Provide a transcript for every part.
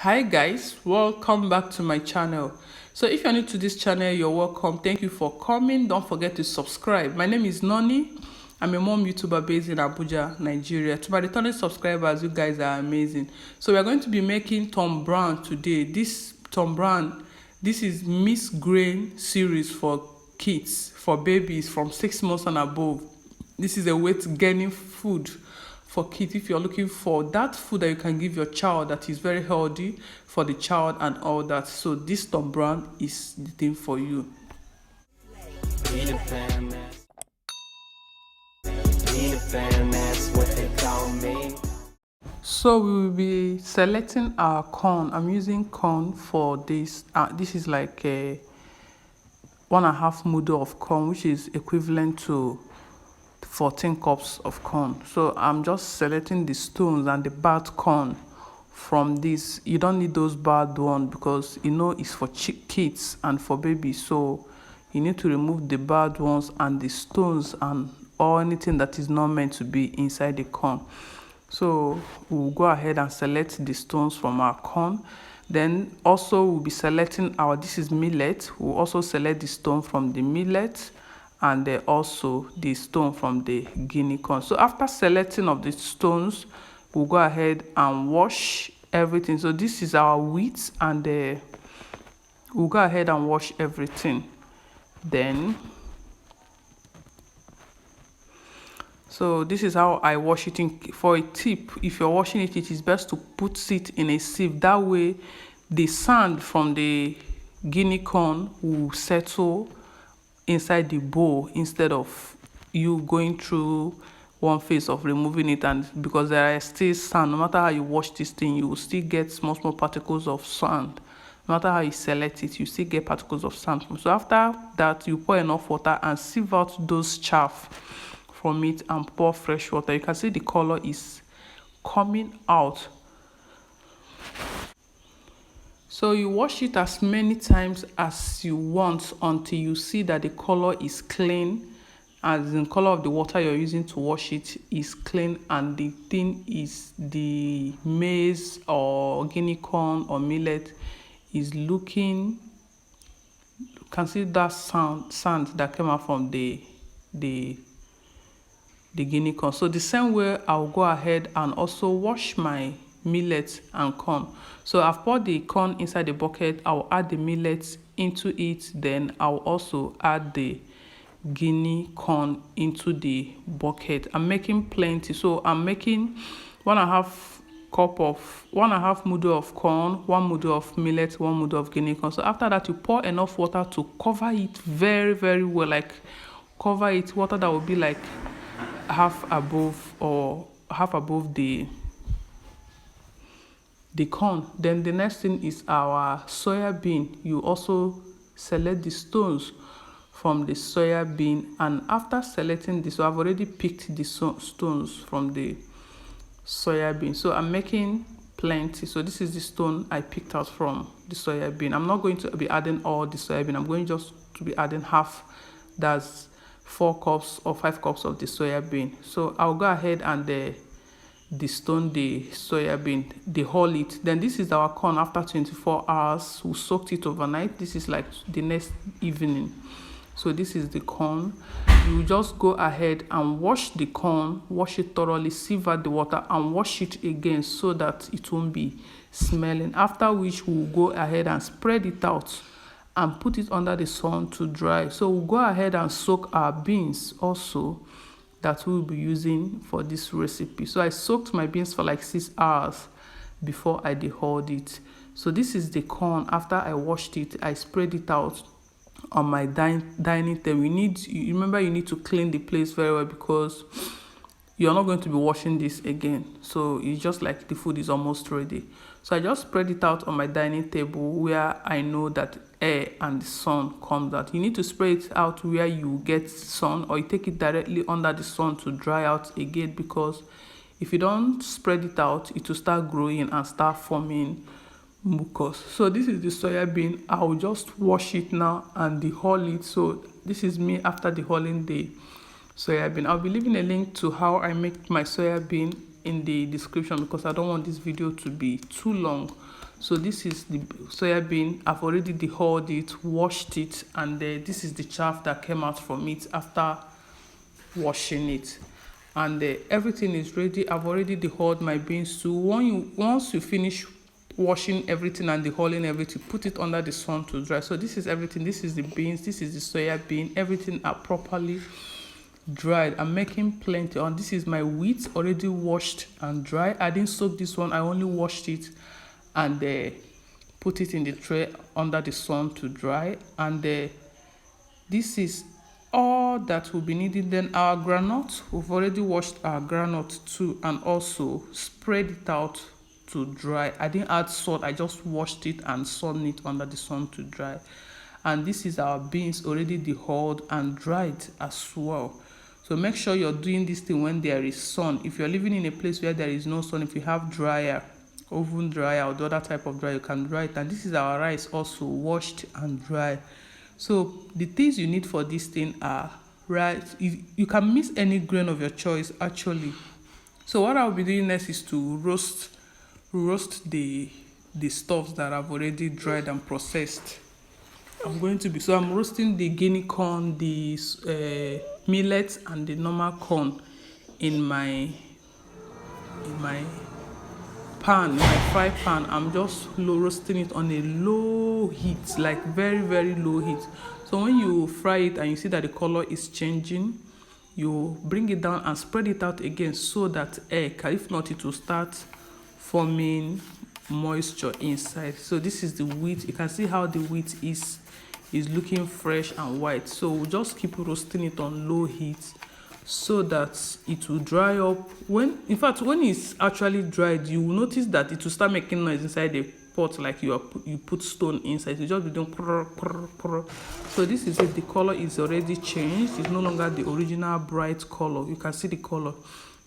Hi guys, welcome back to my channel. So if you're new to this channel, you're welcome. Thank you for coming. Don't forget to subscribe. My name is Noni. I'm a mom YouTuber based in Abuja, Nigeria. To my returning subscribers, you guys are amazing. So we are going to be making Tom Brown today. This is Miss Grain series for kids, for babies from 6 months and above. This is a weight gaining food for kids if you're looking for that food that you can give your child that is very healthy for the child and all that. So this Tom Brown is the thing for you. That's what they call me. So we will be selecting our corn. I'm using corn for this. This is like a 1.5 mudu of corn, which is equivalent to 14 cups of corn. So I'm just selecting the stones and the bad corn from this. You don't need those bad ones because it's for kids and for babies. So you need to remove the bad ones and the stones and or anything that is not meant to be inside the corn. So we'll go ahead and select the stones from our corn. Then also we'll be selecting this is millet. We'll also select the stone from the millet and also the stone from the Guinea corn. So after selecting of the stones, we'll go ahead and wash everything. So this is our wheat and we'll go ahead and wash everything. Then so this is how I wash it. For a tip, if you're washing it, it is best to put it in a sieve. That way the sand from the Guinea corn will settle inside the bowl instead of you going through one phase of removing it. And because there are still sand, no matter how you wash this thing, you will still get small particles of sand. No matter how you select it, you still get particles of sand. So after that, you pour enough water and sieve out those chaff from it and pour fresh water. You can see the color is coming out. So you wash it as many times as you want until you see that the color is clean, as in color of the water you're using to wash it is clean, and the thing is the maize or Guinea corn or millet is looking. You can see that sand that came out from the Guinea corn. So the same way I'll go ahead and also wash my millet and corn. So I've poured the corn inside the bucket. I'll add the millet into it. Then I'll also add the Guinea corn into the bucket. I'm making plenty. So I'm making 1.5 mudu of corn, 1 mudu of millet, 1 mudu of Guinea corn. So after that, you pour enough water to cover it very, very well. Like cover it, water that will be like half above the corn. Then the next thing is our soya bean. You also select the stones from the soya bean, and after selecting this, so I've already picked the stones from the soya bean. So I'm making plenty. So this is the stone I picked out from the soya bean. I'm not going to be adding all the soya bean. I'm going just to be adding half. That's 4 cups or 5 cups of the soya bean. So I'll go ahead and destone the soya bean, hull it. Then this is our corn. After 24 hours, we soaked it overnight. This is like the next evening. So this is the corn. You just go ahead and wash the corn, wash it thoroughly, sieve out the water and wash it again so that it won't be smelling. After which we'll go ahead and spread it out and put it under the sun to dry. So we'll go ahead and soak our beans also that we'll be using for this recipe. So I soaked my beans for like 6 hours before I dehulled it. So this is the corn. After I washed it, I spread it out on my dining table. You need to clean the place very well because you're not going to be washing this again. So it's just like the food is almost ready. So I just spread it out on my dining table where I know that air and the sun comes out. You need to spread it out where you get sun, or you take it directly under the sun to dry out again, because if you don't spread it out, it will start growing and start forming mucus. So this is the soya bean. I will just wash it now and dehull it. So this is me after dehulling the soya bean. I'll be leaving a link to how I make my soya bean in the description because I don't want this video to be too long. So this is the soya bean. I've already dehulled it, washed it, and this is the chaff that came out from it after washing it. And everything is ready. I've already dehulled my beans too. Once you finish washing everything and dehulling everything, put it under the sun to dry. So this is everything. This is the beans, this is the soya bean. Everything are properly dried. I'm making plenty. And this is my wheat, already washed and dry. I didn't soak this one, I only washed it and put it in the tray under the sun to dry. And this is all that will be needed. Then our granite, we've already washed our granite too and also spread it out to dry. I didn't add salt, I just washed it and sun it under the sun to dry. And this is our beans, already dehulled and dried as well. So make sure you're doing this thing when there is sun. If you're living in a place where there is no sun, if you have dryer, oven dryer or the other type of dryer, you can dry it. And this is our rice, also washed and dry. So the things you need for this thing are rice. You can mix any grain of your choice actually. So what I'll be doing next is to roast the stuffs that I've already dried and processed. I'm roasting the Guinea corn, the millet, and the normal corn in my pan, in my fry pan. I'm just roasting it on a low heat, like very, very low heat. So when you fry it and you see that the color is changing, you bring it down and spread it out again so that if not, it will start forming moisture inside. So this is the wheat. You can see how the wheat is looking fresh and white. So we'll just keep roasting it on low heat so that it will dry up. When it's actually dried, you will notice that it will start making noise inside the pot, like you put stone inside. You just be doing prr, prr, prr. So this is it. The color is already changed. It's no longer the original bright color. You can see the color.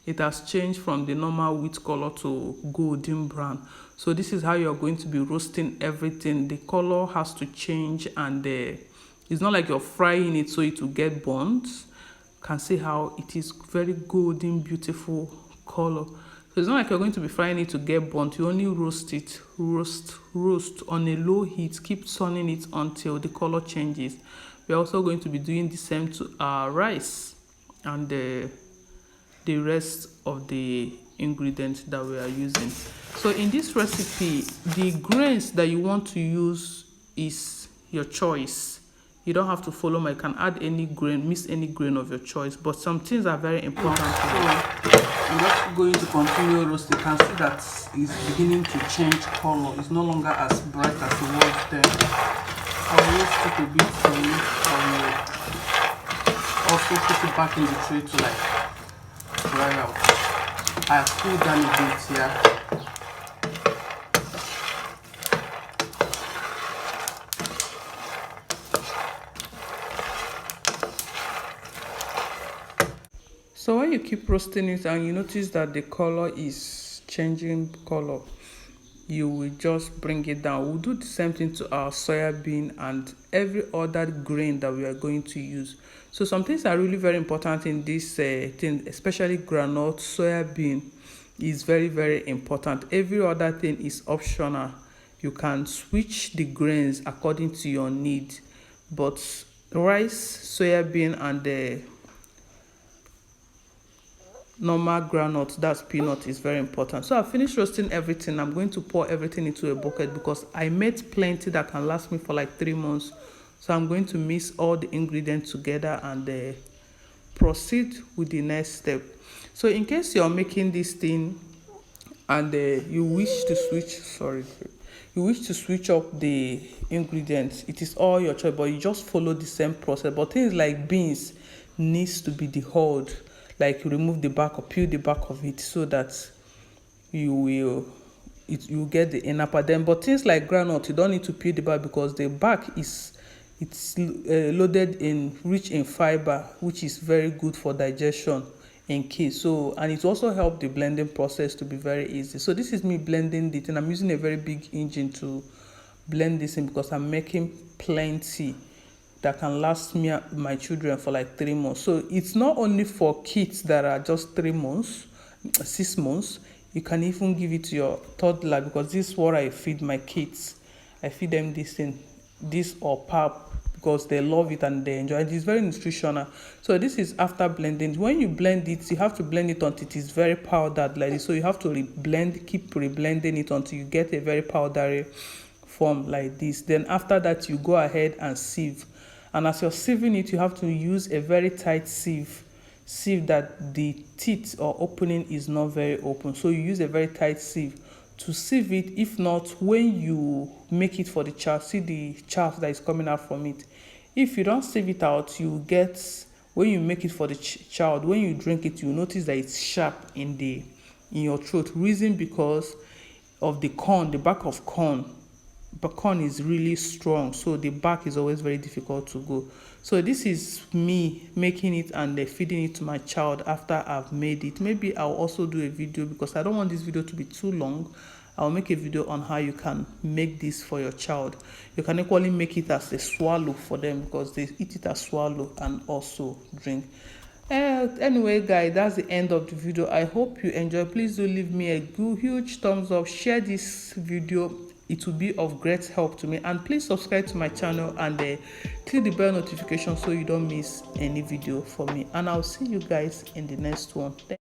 It has changed from the normal wheat color to golden brown. So this is how you're going to be roasting everything. The color has to change, and it's not like you're frying it so it will get burnt. You can see how it is very golden, beautiful color. So it's not like you're going to be frying it to get burnt. You only roast it, roast on a low heat. Keep turning it until the color changes. We're also going to be doing the same to our rice and the rest of the ingredients that we are using. So in this recipe, the grains that you want to use is your choice. You don't have to follow you can add any grain, mix any grain of your choice, but some things are very important. So I'm just going to continue roasting. You can see that it's beginning to change color. It's no longer as bright as it was then. I'll roast it a bit and I'll also put it back in the tray to dry out. I have cooled down a bit here. So when you keep roasting it and you notice that the color is changing color, you will just bring it down. We'll do the same thing to our soya bean and every other grain that we are going to use. So some things are really very important in this thing, especially groundnut, soya bean is very, very important. Every other thing is optional. You can switch the grains according to your need, but rice, soya bean, and the normal groundnut, that's peanut, is very important. So I finished roasting everything. I'm going to pour everything into a bucket because I made plenty that can last me for like 3 months. So I'm going to mix all the ingredients together and proceed with the next step. So in case you're making this thing and you wish to switch up the ingredients, it is all your choice, but you just follow the same process. But things like beans needs to be dehulled, like you remove the back or peel the back of it so that you get the inner part. Then but things like groundnut, you don't need to peel the back because the back it's loaded in rich in fiber, which is very good for digestion in kids. So, and it also helps the blending process to be very easy. So this is me blending it, and I'm using a very big engine to blend this in because I'm making plenty that can last me and my children for like 3 months. So it's not only for kids that are just 3 months, 6 months. You can even give it to your toddler, because this is what I feed my kids. I feed them this thing, this or pap, because they love it and they enjoy it. It's very nutritional. So this is after blending. When you blend it, you have to blend it until it is very powdered like this. So you have to blend, keep reblending it until you get a very powdery form like this. Then after that, you go ahead and sieve. And as you're sieving it, you have to use a very tight sieve that the teeth or opening is not very open. So you use a very tight sieve to sieve it. If not, when you make it for the child, see the chaff that is coming out from it. If you don't sieve it out, you get, when you make it for the child, when you drink it, you notice that it's sharp in your throat. Reason because of the corn, the back of corn. But corn is really strong, so the back is always very difficult to go. So this is me making it and feeding it to my child after I've made it. Maybe I'll also do a video, because I don't want this video to be too long. I'll make a video on how you can make this for your child. You can equally make it as a swallow for them, because they eat it as swallow and also drink. Anyway guys, that's the end of the video. I hope you enjoy. Please do leave me a huge thumbs up, share this video. It will be of great help to me, and please subscribe to my channel and click the bell notification so you don't miss any video from me. And I'll see you guys in the next one.